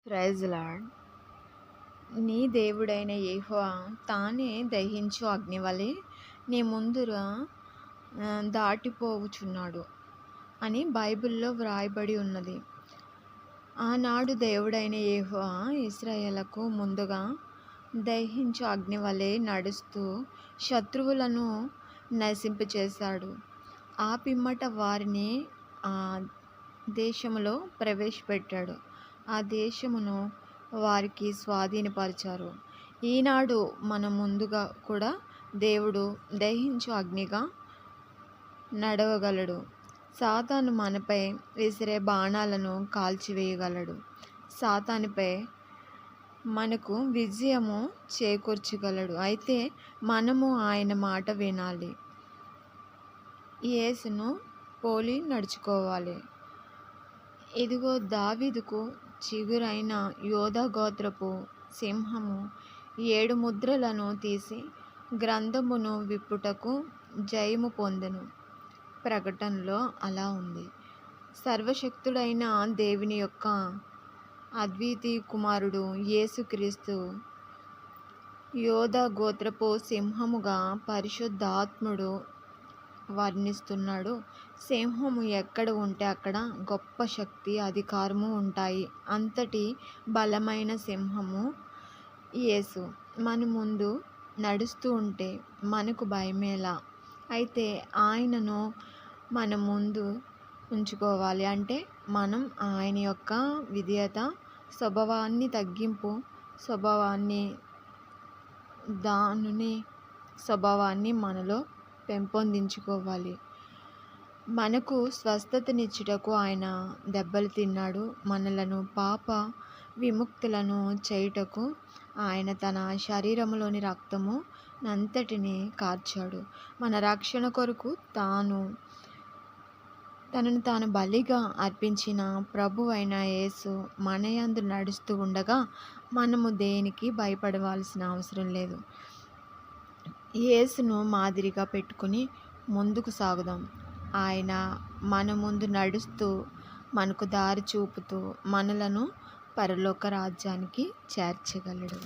Praise lord. నీ దేవుడైన యెహోవా తానే దహించు అగ్నివలె నీ ముందుర దాటిపోవుచున్నాడు అని బైబిల్లో వ్రాయబడి ఉన్నది. ఆనాడు దేవుడైన యెహోవా ఇశ్రాయేలుకు ముందుగా దహించు అగ్నివలె నడుస్తూ శత్రువులను నశింపచేశాడు. ఆ పిమ్మట వారిని ఆ దేశములో ప్రవేశపెట్టాడు. ఆ దేశమును వారికి స్వాధీనపరిచారు. ఈనాడు మన ముందుగా కూడా దేవుడు దహించు అగ్నిగా నడవగలడు. సాతాను మనపై విసిరే బాణాలను కాల్చివేయగలడు. సాతానుపై మనకు విజయము చేకూర్చగలడు. అయితే మనము ఆయన మాట వినాలి. యేసును పోలి నడుచుకోవాలి. ఇదిగో దావీదుకు చిగురైన యోధా గోత్రపు సింహము 7 ముద్రలను తీసి గ్రంథమును విప్పుటకు జయము పొందెను. ప్రకటనలో అలా ఉంది. సర్వశక్తుడైన దేవుని యొక్క అద్వితీయ కుమారుడు యేసుక్రీస్తు యోధా గోత్రపు సింహముగా పరిశుద్ధాత్ముడు వర్ణిస్తున్నాడు. సింహము ఎక్కడ ఉంటే అక్కడ గొప్ప శక్తి, అధికారము ఉంటాయి. అంతటి బలమైన సింహము యేసు మన ముందు నడుస్తూ ఉంటే మనకు భయమేలా? అయితే ఆయనను మన ముందు ఉంచుకోవాలి. అంటే మనం ఆయన యొక్క విధేయత స్వభావాన్ని, తగ్గింపు స్వభావాన్ని, దానుని స్వభావాన్ని మనలో పెంపొందించుకోవాలి. మనకు స్వస్థతనిచ్చుటకు ఆయన దెబ్బలు తిన్నాడు. మనలను పాప విముక్తులను చేయుటకు ఆయన తన శరీరములోని రక్తము నంతటిని కార్చాడు. మన రక్షణ కొరకు తనను తాను బలిగా అర్పించిన ప్రభువైన యేసు మన యందు నడుస్తూ ఉండగా మనము దేనికి భయపడవలసిన అవసరం లేదు. యేసును మాదిరిగా పెట్టుకుని ముందుకు సాగుదాం. ఆయన మన ముందు నడుస్తూ మనకు దారి చూపుతూ మనలను పరలోక రాజ్యానికి చేర్చగలడు.